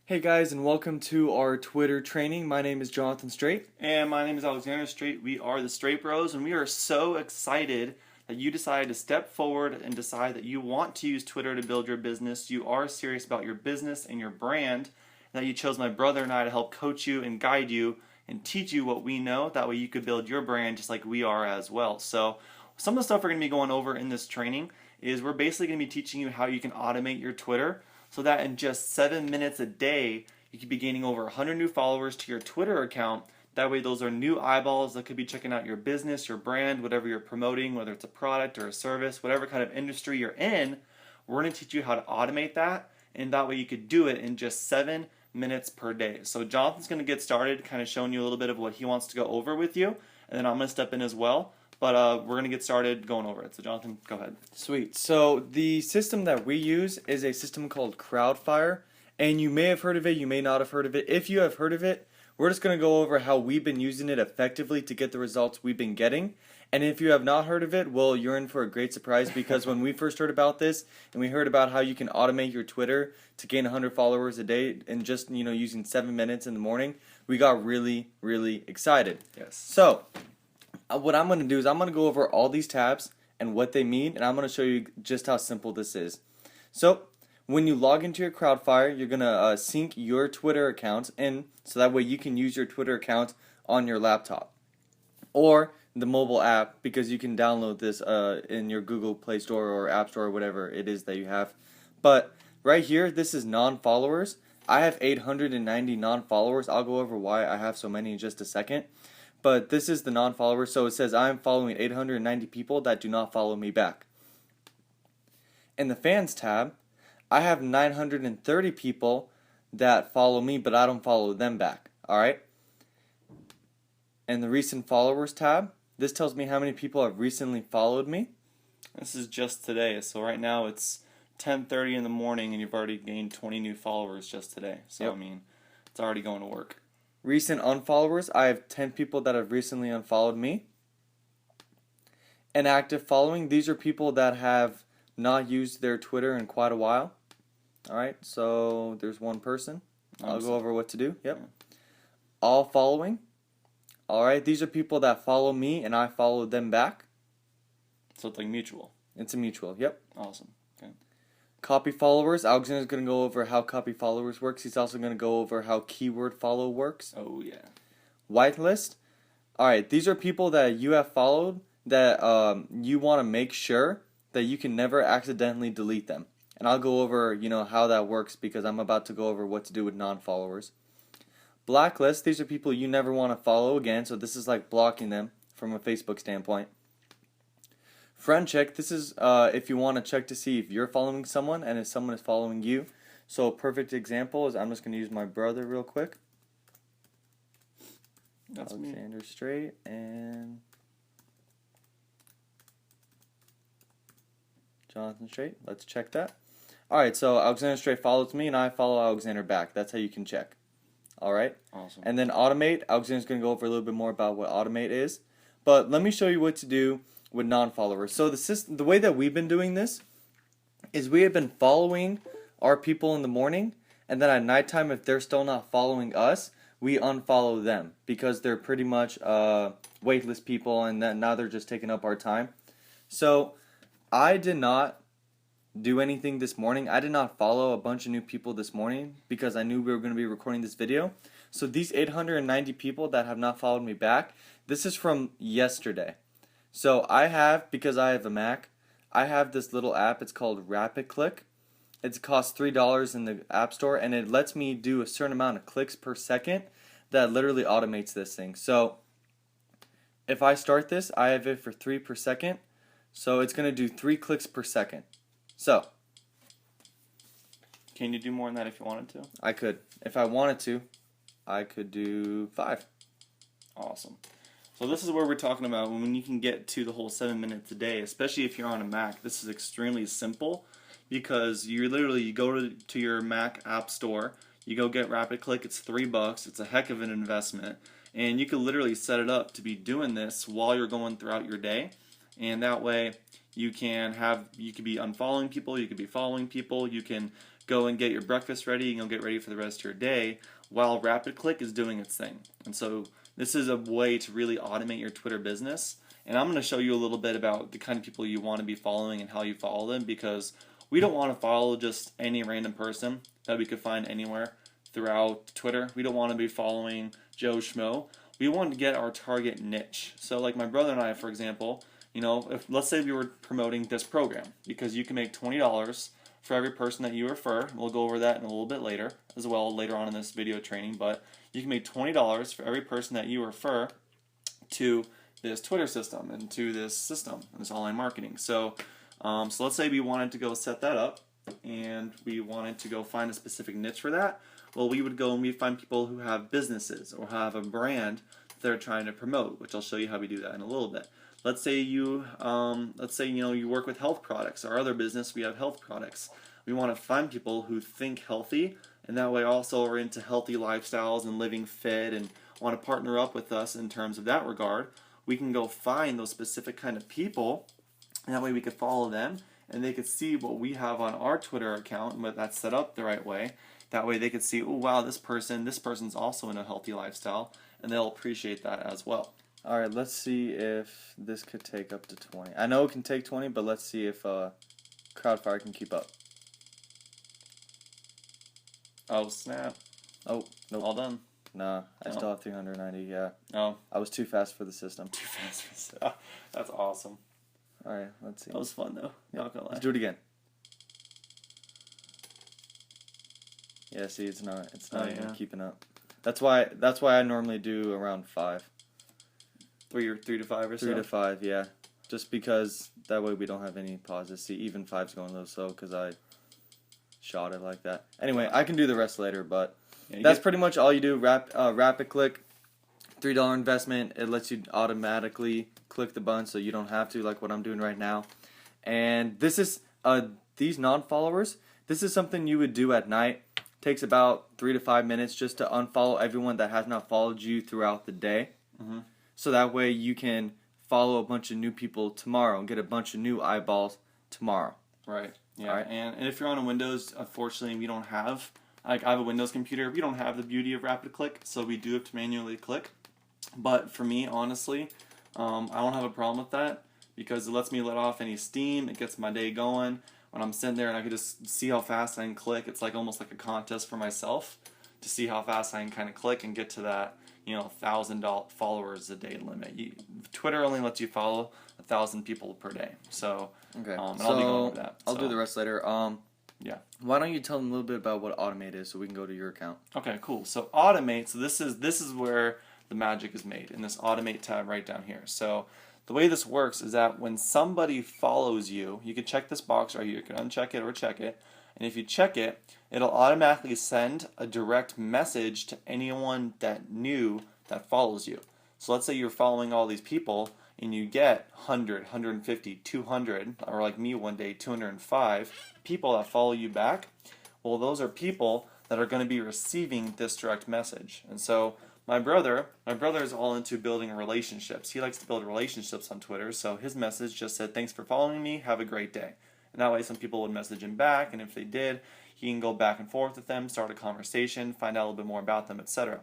Hey guys, and welcome to our Twitter training. My name is Jonathan Strate. And my name is Alexander Strate. We are the Strate Bros, and we are so excited that you decided to step forward and decide that you want to use Twitter to build your business. You are serious about your business and your brand, and that you chose my brother and I to help coach you and guide you and teach you what we know. That way you could build your brand just like we are as well. So some of the stuff we're going to be going over in this training is we're basically going to be teaching you how you can automate your Twitter so that in just 7 minutes a day, you could be gaining over 100 new followers to your Twitter account. That way those are new eyeballs that could be checking out your business, your brand, whatever you're promoting, whether it's a product or a service, whatever kind of industry you're in. We're going to teach you how to automate that, and that way you could do it in just 7 minutes per day. So Jonathan's going to get started, kind of showing you a little bit of what he wants to go over with you, and then I'm going to step in as well. But we're going to get started going over it. So Jonathan, go ahead. Sweet. So the system that we use is a system called Crowdfire, and you may have heard of it, you may not have heard of it. If you have heard of it, we're just going to go over how we've been using it effectively to get the results we've been getting. And if you have not heard of it, well, you're in for a great surprise, because when we first heard about this and we heard about how you can automate your Twitter to gain 100 followers a day and just, using 7 minutes in the morning, we got really, really excited. Yes. So what I'm going to do is I'm going to go over all these tabs and what they mean, and I'm going to show you just how simple this is. So when you log into your Crowdfire, you're going to sync your Twitter account in, so that way you can use your Twitter account on your laptop or the mobile app, because you can download this in your Google Play Store or App Store or whatever it is that you have. But right here, this is non-followers. I have 890 non-followers. I'll go over why I have so many in just a second. But this is the non-followers, so it says I'm following 890 people that do not follow me back. In the fans tab, I have 930 people that follow me, but I don't follow them back. Alright? In the recent followers tab, this tells me how many people have recently followed me. This is just today. So right now it's 10:30 in the morning, and you've already gained 20 new followers just today. So Yep. I mean, it's already going to work. Recent unfollowers, I have 10 people that have recently unfollowed me. And active following, these are people that have not used their Twitter in quite a while. Alright, so there's one person. I'll go over what to do. Yep. All following. Alright, these are people that follow me and I follow them back. So it's like mutual. It's a mutual. Yep. Awesome. Okay. Copy followers. Alexander's going to go over how copy followers works. He's also going to go over how keyword follow works. Oh yeah. Whitelist. Alright, these are people that you have followed that you want to make sure that you can never accidentally delete them. And I'll go over, how that works, because I'm about to go over what to do with non-followers. Blacklist. These are people you never want to follow again, so this is like blocking them from a Facebook standpoint. Friend check. This is if you want to check to see if you're following someone and if someone is following you. So a perfect example is, I'm just going to use my brother real quick. That's Alexander Strate and Jonathan Strate. Let's check that. Alright, so Alexander Strate follows me and I follow Alexander back. That's how you can check. Alright? Awesome. And then automate. Alexander's going to go over a little bit more about what automate is. But let me show you what to do with non-followers. So the way that we've been doing this is we have been following our people in the morning, and then at nighttime, if they're still not following us, we unfollow them, because they're pretty much waitlist people, and then now they're just taking up our time. So I did not do anything this morning. I did not follow a bunch of new people this morning because I knew we were going to be recording this video. So these 890 people that have not followed me back, this is from yesterday. So I have, because I have a Mac, I have this little app. It's called Rapid Click. It costs $3 in the App Store, and it lets me do a certain amount of clicks per second that literally automates this thing. So if I start this, I have it for 3 per second. So it's going to do 3 clicks per second. So Can you do more than that if you wanted to? I could. If I wanted to, I could do 5. Awesome. So this is where we're talking about when you can get to the whole 7 minutes a day, especially if you're on a Mac. This is extremely simple, because you go to your Mac App Store, you go get Rapid Click. It's $3. It's a heck of an investment, and you can literally set it up to be doing this while you're going throughout your day, and that way you could be unfollowing people, you could be following people, you can go and get your breakfast ready and you'll get ready for the rest of your day while RapidClick is doing its thing. And so this is a way to really automate your Twitter business. And I'm going to show you a little bit about the kind of people you want to be following and how you follow them, because we don't want to follow just any random person that we could find anywhere throughout Twitter. We don't want to be following Joe Schmo. We want to get our target niche. So like my brother and I, for example, if let's say we were promoting this program, because you can make $20 for every person that you refer. We'll go over that in a little bit later as well, later on in this video training, but you can make $20 for every person that you refer to this Twitter system and to this system, this online marketing. So let's say we wanted to go set that up and we wanted to go find a specific niche for that. Well, we would go and we'd find people who have businesses or have a brand that they're trying to promote, which I'll show you how we do that in a little bit. Let's say you work with health products. Our other business, we have health products. We want to find people who think healthy, and that way also are into healthy lifestyles and living fit and want to partner up with us in terms of that regard. We can go find those specific kind of people, and that way we could follow them, and they could see what we have on our Twitter account and what that's set up the right way. That way they could see, oh wow, this person's also in a healthy lifestyle, and they'll appreciate that as well. All right, let's see if this could take up to 20. I know it can take 20, but let's see if Crowdfire can keep up. Oh, snap. Oh, nope. All done. Nah, I still have 390, yeah. Oh. I was too fast for the system. Too fast for the system. That's awesome. All right, let's see. That was fun, though. Yeah. Not gonna lie. Let's do it again. Yeah, see, it's not even keeping up. That's why I normally do around 5. 3 to 5 or so? 3 to 5, yeah. Just because that way we don't have any pauses. See, even 5's going a little slow because I shot it like that. Anyway, I can do the rest later, but that's pretty much all you do. RapidClick, $3 investment. It lets you automatically click the button so you don't have to, like what I'm doing right now. And this is, these non-followers, this is something you would do at night. Takes about 3 to 5 minutes just to unfollow everyone that has not followed you throughout the day. Mm-hmm. So that way you can follow a bunch of new people tomorrow and get a bunch of new eyeballs tomorrow. Right. Yeah. Right. And if you're on a Windows, unfortunately, we don't have, like I have a Windows computer, we don't have the beauty of RapidClick, so we do have to manually click. But for me, honestly, I don't have a problem with that because it lets me let off any steam. It gets my day going. When I'm sitting there and I can just see how fast I can click, it's like almost like a contest for myself to see how fast I can kind of click and get to that 1,000 followers a day limit. Twitter only lets you follow 1,000 people per day. So, okay. And I'll be going over that. I'll do the rest later. Yeah. Why don't you tell them a little bit about what Automate is so we can go to your account? Okay, cool. So Automate, so this is where the magic is made, in this Automate tab right down here. So the way this works is that when somebody follows you, you can check this box right here. You can uncheck it or check it. And if you check it, it'll automatically send a direct message to anyone that new that follows you. So let's say you're following all these people and you get 100, 150, 200, or like me one day, 205 people that follow you back. Well, those are people that are going to be receiving this direct message. And so my brother is all into building relationships. He likes to build relationships on Twitter. So his message just said, "Thanks for following me. Have a great day." And that way some people would message him back, and if they did, he can go back and forth with them, start a conversation, find out a little bit more about them, etc.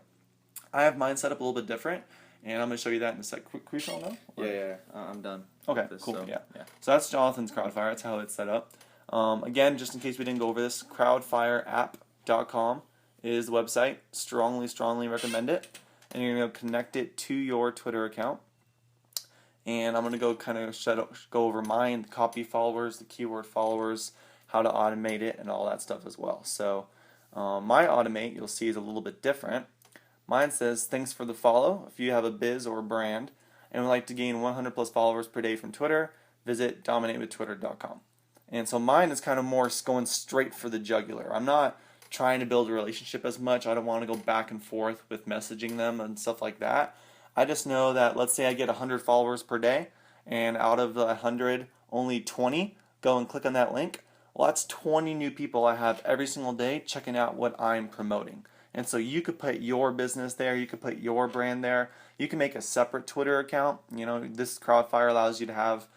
I have mine set up a little bit different, and I'm going to show you that in a sec. Crucial now? Yeah. I'm done. Okay, this, cool. So, yeah. So that's Jonathan's Crowdfire. That's how it's set up. Again, just in case we didn't go over this, crowdfireapp.com is the website. Strongly recommend it. And you're going to connect it to your Twitter account. And I'm going to go kind of go over mine, the copy followers, the keyword followers, how to automate it, and all that stuff as well. So my automate, you'll see, is a little bit different. Mine says, "Thanks for the follow. If you have a biz or a brand and would like to gain 100 plus followers per day from Twitter, visit dominatewithtwitter.com." And so mine is kind of more going straight for the jugular. I'm not trying to build a relationship as much. I don't want to go back and forth with messaging them and stuff like that. I just know that, let's say I get 100 followers per day, and out of the 100, only 20 go and click on that link. Well, that's 20 new people I have every single day checking out what I'm promoting. And so you could put your business there, you could put your brand there, you can make a separate Twitter account. This Crowdfire allows you to have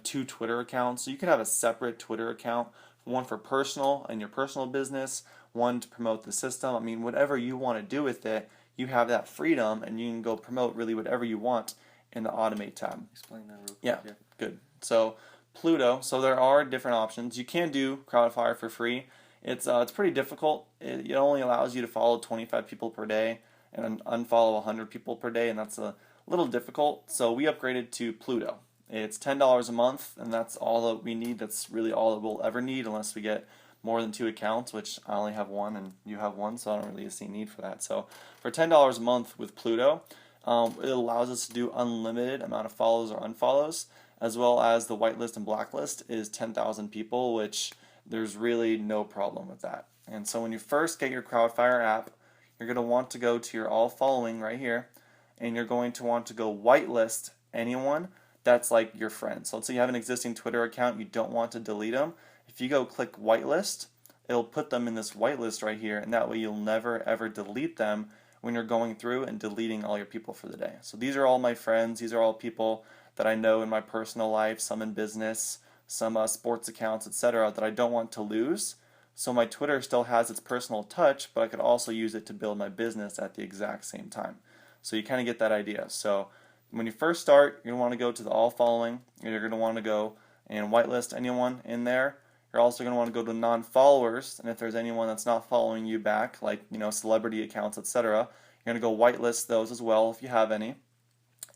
2 Twitter accounts, so you can have a separate Twitter account one for personal and your personal business, one to promote the system. I mean, whatever you want to do with it, you have that freedom, and you can go promote really whatever you want in the automate tab. Explain that real quick. Yeah, good. So Pluto. So there are different options. You can do Crowdfire for free. It's pretty difficult. It only allows you to follow 25 people per day and unfollow 100 people per day, and that's a little difficult. So we upgraded to Pluto. It's $10 a month, and that's all that we need. That's really all that we'll ever need, unless we get more than 2 accounts, which I only have one and you have one, so I don't really see a need for that. So for $10 a month with Pluto, it allows us to do unlimited amount of follows or unfollows, as well as the whitelist and blacklist is 10,000 people, which there's really no problem with that. And so when you first get your Crowdfire app, you're going to want to go to your all following right here, and you're going to want to go whitelist anyone that's like your friend. So let's say you have an existing Twitter account, you don't want to delete them. If you go click whitelist, it'll put them in this whitelist right here, and that way you'll never ever delete them when you're going through and deleting all your people for the day. So these are all my friends. These are all people that I know in my personal life, some in business, some sports accounts, etc., that I don't want to lose. So my Twitter still has its personal touch, but I could also use it to build my business at the exact same time. So you kind of get that idea. So when you first start, you're going to want to go to the all following, and you're going to want to go and whitelist anyone in there. You're also going to want to go to non-followers, and if there's anyone that's not following you back, like celebrity accounts, etc., you're going to go whitelist those as well if you have any.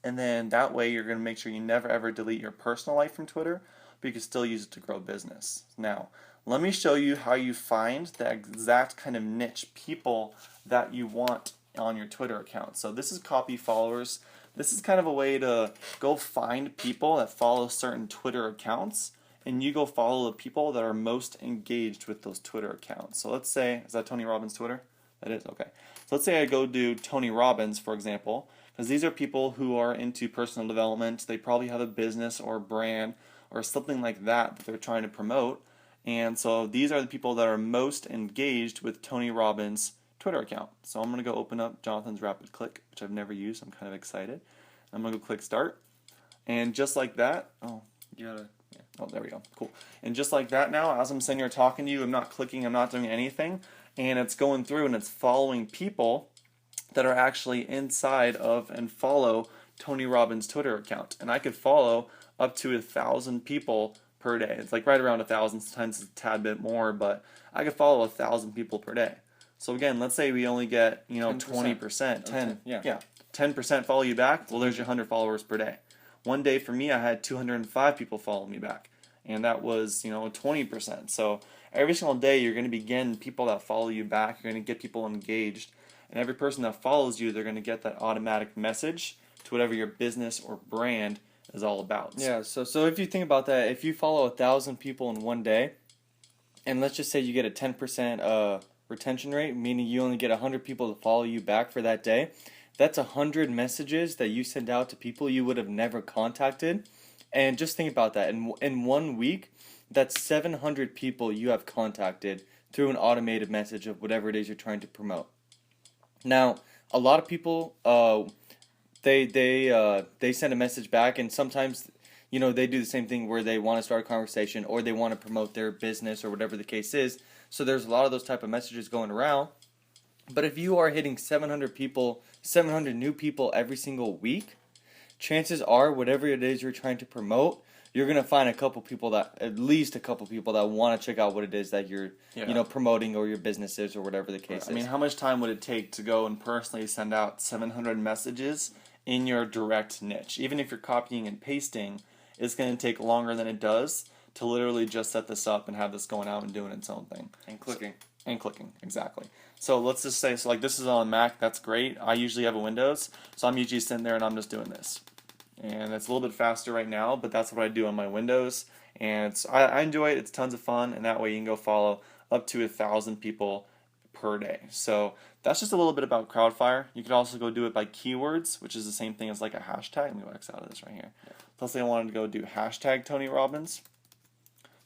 And then that way you're going to make sure you never ever delete your personal life from Twitter, but you can still use it to grow business. Now, let me show you how you find the exact kind of niche people that you want on your Twitter account. So this is copy followers. This is kind of a way to go find people that follow certain Twitter accounts, and you go follow the people that are most engaged with those Twitter accounts. So let's say, is that Tony Robbins' Twitter? That is, okay. So let's say I go do Tony Robbins, for example, because these are people who are into personal development. They probably have a business or a brand or something like that that they're trying to promote. And so these are the people that are most engaged with Tony Robbins' Twitter account. So I'm going to go open up Jonathan's Rapid Click, which I've never used. I'm kind of excited. I'm going to go click Start. And just like that, oh, there we go. Cool. And just like that now, as I'm sitting here talking to you, I'm not clicking, I'm not doing anything. And it's going through and it's following people that are actually inside of and follow Tony Robbins' Twitter account. And I could follow up to 1,000 people per day. It's like right around 1,000, sometimes it's a tad bit more, but I could follow 1,000 people per day. So again, let's say we only get 20%, 10% follow you back. Well, there's your 100 followers per day. One day for me, I had 205 people follow me back, and that was 20%. So every single day, you're going to be getting people that follow you back. You're going to get people engaged, and every person that follows you, they're going to get that automatic message to whatever your business or brand is all about. Yeah. So if you think about that, if you follow 1,000 people in one day, and let's just say you get a 10% retention rate, meaning you only get 100 people to follow you back for that day. That's 100 messages that you send out to people you would have never contacted. And just think about that. In 1 week, that's 700 people you have contacted through an automated message of whatever it is you're trying to promote. Now, a lot of people, they send a message back, and sometimes, they do the same thing where they want to start a conversation or they want to promote their business or whatever the case is. So there's a lot of those type of messages going around. But if you are hitting 700 new people every single week, chances are whatever it is you're trying to promote, you're going to find at least a couple people that want to check out what it is that you're, promoting, or your business is, or whatever the case is. I mean, how much time would it take to go and personally send out 700 messages in your direct niche? Even if you're copying and pasting, it's going to take longer than it does to literally just set this up and have this going out and doing its own thing. And clicking. Exactly. So let's just say, like this is on Mac, that's great. I usually have a Windows, so I'm usually sitting there and I'm just doing this. And it's a little bit faster right now, but that's what I do on my Windows. And I enjoy it, it's tons of fun, and that way you can go follow up to 1,000 people per day. So that's just a little bit about Crowdfire. You could also go do it by keywords, which is the same thing as like a hashtag. Let me go X out of this right here. Yeah. Let's say I wanted to go do hashtag Tony Robbins.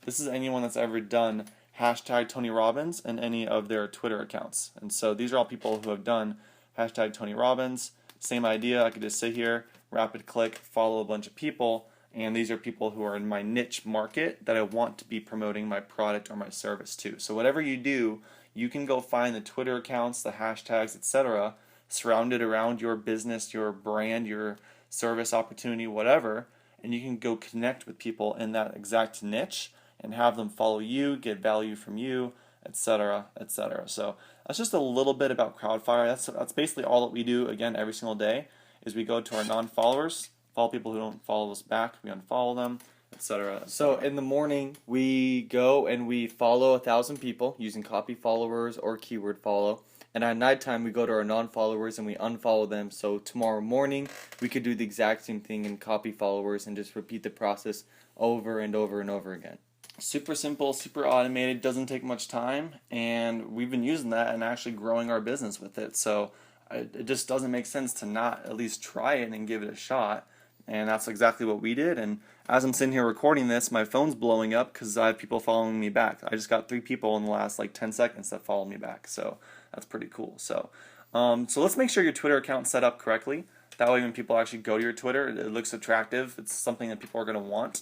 This is anyone that's ever done hashtag Tony Robbins in any of their Twitter accounts. And so these are all people who have done hashtag Tony Robbins. Same idea, I could just sit here, rapid click, follow a bunch of people, And these are people who are in my niche market that I want to be promoting my product or my service to. So whatever you do, you can go find the Twitter accounts, the hashtags, etc., surrounded around your business, your brand, your service opportunity, whatever, and you can go connect with people in that exact niche and have them follow you, get value from you, etc., etc. So that's just a little bit about Crowdfire. That's basically all that we do. Again, every single day is we go to our non-followers, follow people who don't follow us back, we unfollow them, etc. So in the morning, we go and we follow 1,000 people using copy followers or keyword follow. And at nighttime, we go to our non-followers and we unfollow them. So tomorrow morning, we could do the exact same thing in copy followers and just repeat the process over and over and over again. Super simple, super automated, doesn't take much time, and we've been using that and actually growing our business with it. So it just doesn't make sense to not at least try it and give it a shot. And that's exactly what we did. And as I'm sitting here recording this, my phone's blowing up because I have people following me back. I just got 3 people in the last 10 seconds that follow me back. So that's pretty cool. So let's make sure your Twitter account's set up correctly. That way when people actually go to your Twitter, it looks attractive. It's something that people are going to want.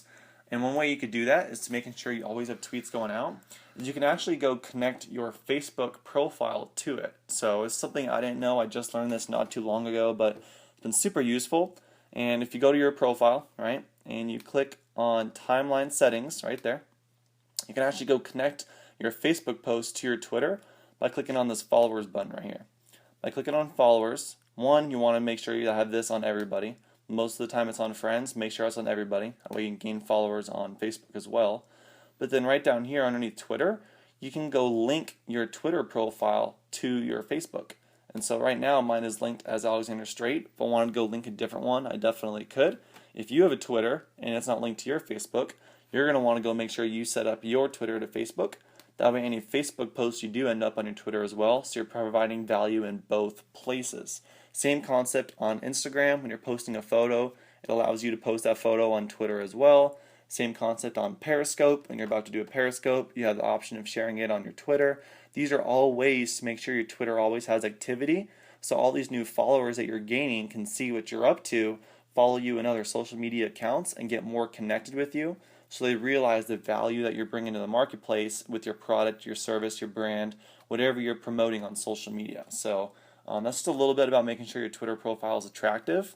And one way you could do that is to making sure you always have tweets going out. Is you can actually go connect your Facebook profile to it. So it's something I didn't know. I just learned this not too long ago, but it's been super useful. And if you go to your profile, right, and you click on timeline settings right there, you can actually go connect your Facebook post to your Twitter by clicking on this followers button right here. By clicking on followers, one, you want to make sure you have this on everybody. Most of the time it's on friends. Make sure it's on everybody. That way you can gain followers on Facebook as well. But then right down here underneath Twitter, you can go link your Twitter profile to your Facebook. And so right now mine is linked as Alexander Strate. If I wanted to go link a different one, I definitely could. If you have a Twitter and it's not linked to your Facebook, you're going to want to go make sure you set up your Twitter to Facebook. That way any Facebook posts you do end up on your Twitter as well, so you're providing value in both places. Same concept on Instagram. When you're posting a photo, it allows you to post that photo on Twitter as well. Same concept on Periscope. When you're about to do a Periscope, you have the option of sharing it on your Twitter. These are all ways to make sure your Twitter always has activity, so all these new followers that you're gaining can see what you're up to, follow you in other social media accounts, and get more connected with you, so they realize the value that you're bringing to the marketplace with your product, your service, your brand, whatever you're promoting on social media. So that's just a little bit about making sure your Twitter profile is attractive.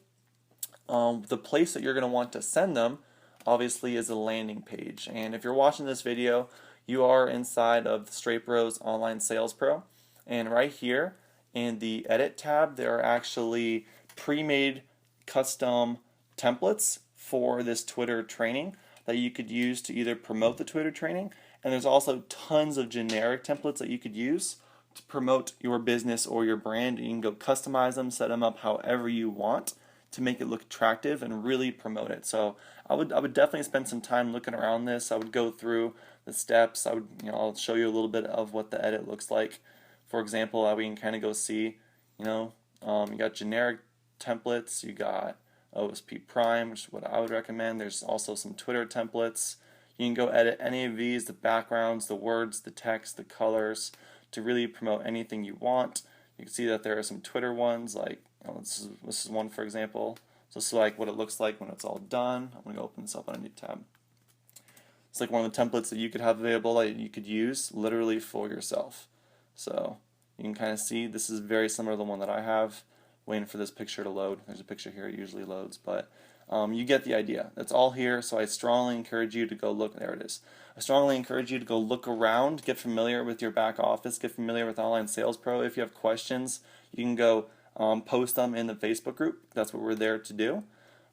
The place that you're going to want to send them, obviously, is a landing page. And if you're watching this video, you are inside of the Strate Bros Online Sales Pro. And right here in the Edit tab, there are actually pre-made custom templates for this Twitter training that you could use to either promote the Twitter training, and there's also tons of generic templates that you could use to promote your business or your brand. You can go customize them, set them up however you want to make it look attractive and really promote it. So I would definitely spend some time looking around this. I would go through the steps. I'll show you a little bit of what the edit looks like. For example, we can kind of go see, you got generic templates, you got OSP Prime, which is what I would recommend. There's also some Twitter templates. You can go edit any of these, the backgrounds, the words, the text, the colors, to really promote anything you want. You can see that there are some Twitter ones, like this is one for example. So this is like what it looks like when it's all done. I'm going to open this up on a new tab. It's like one of the templates that you could have available that you could use literally for yourself. So you can kind of see this is very similar to the one that I have. Waiting for this picture to load. There's a picture here, it usually loads, but you get the idea. It's all here, so I strongly encourage you to go look. There it is. I strongly encourage you to go look around, get familiar with your back office, get familiar with Online Sales Pro. If you have questions, you can go post them in the Facebook group. That's what we're there to do.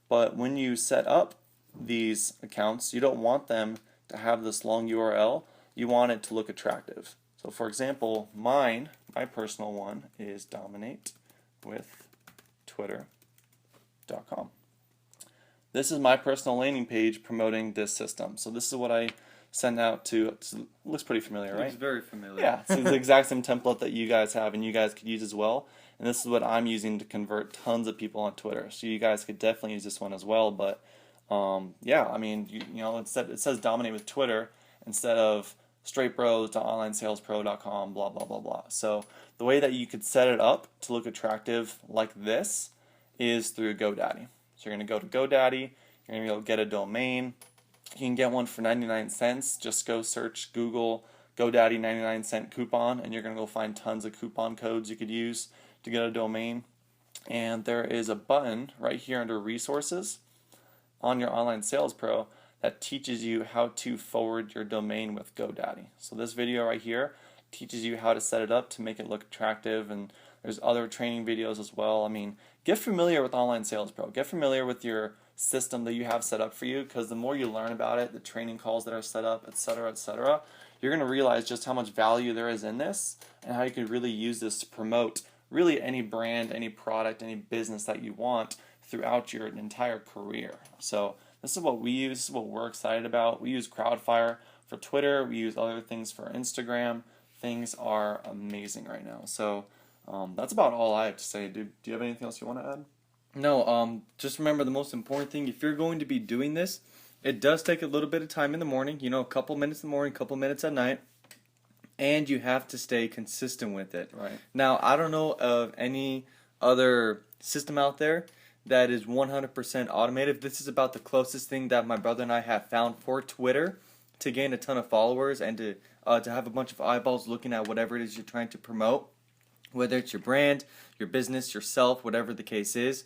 But when you set up these accounts, you don't want them to have this long URL. You want it to look attractive. So for example, my personal one is dominate with Twitter.com. This is my personal landing page promoting this system. So this is what I send out to. It looks pretty familiar, right? It's very familiar. Yeah, it's the exact same template that you guys have and you guys could use as well. And this is what I'm using to convert tons of people on Twitter. So you guys could definitely use this one as well. But yeah, I mean, it says dominate with Twitter instead of stratebros.onlinesalespro.com, blah, blah, blah, blah. So the way that you could set it up to look attractive like this is through GoDaddy. So you're going to go to GoDaddy, You're going to be able to get a domain. You can get one for 99 cents. Just go search Google GoDaddy 99-cent coupon, and you're going to go find tons of coupon codes you could use to get a domain. And there is a button right here under Resources on your Online Sales Pro that teaches you how to forward your domain with GoDaddy. So this video right here teaches you how to set it up to make it look attractive, and there's other training videos as well. I mean, get familiar with Online Sales Pro. Get familiar with your system that you have set up for you, because the more you learn about it, the training calls that are set up, etc., you're going to realize just how much value there is in this and how you can really use this to promote really any brand, any product, any business that you want throughout your entire career. So this is what we use, this is what we're excited about. We use Crowdfire for Twitter, we use other things for Instagram. Things are amazing right now. So that's about all I have to say. Do you have anything else you want to add? No, just remember the most important thing, if you're going to be doing this, it does take a little bit of time in the morning, a couple minutes in the morning, a couple minutes at night, and you have to stay consistent with it. Right. Now, I don't know of any other system out there that is 100% automated. This is about the closest thing that my brother and I have found for Twitter to gain a ton of followers and to have a bunch of eyeballs looking at whatever it is you're trying to promote, whether it's your brand, your business, yourself, whatever the case is.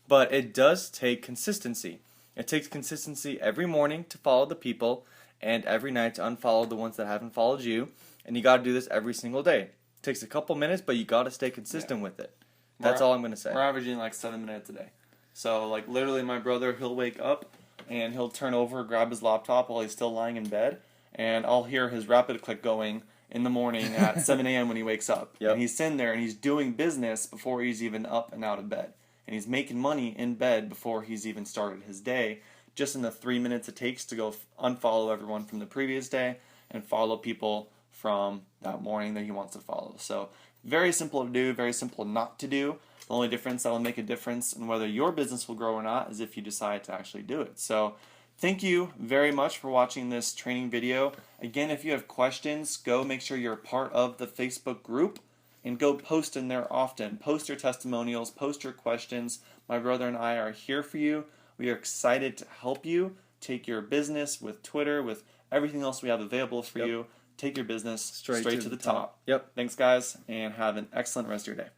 But it does take consistency. It takes consistency every morning to follow the people and every night to unfollow the ones that haven't followed you. And you got to do this every single day. It takes a couple minutes, but you got to stay consistent with it. That's all I'm going to say. We're averaging like 7 minutes a day. So like literally my brother, he'll wake up and he'll turn over, grab his laptop while he's still lying in bed, and I'll hear his rapid click going in the morning at 7 a.m. when he wakes up. Yep. And he's sitting there and he's doing business before he's even up and out of bed. And he's making money in bed before he's even started his day, just in the 3 minutes it takes to go unfollow everyone from the previous day and follow people from that morning that he wants to follow. So very simple to do, very simple not to do. The only difference that will make a difference in whether your business will grow or not is if you decide to actually do it. So thank you very much for watching this training video. Again, if you have questions, go make sure you're part of the Facebook group and go post in there often. Post your testimonials, post your questions. My brother and I are here for you. We are excited to help you take your business with Twitter, with everything else we have available for you. Take your business straight to the top. Yep. Thanks, guys, and have an excellent rest of your day.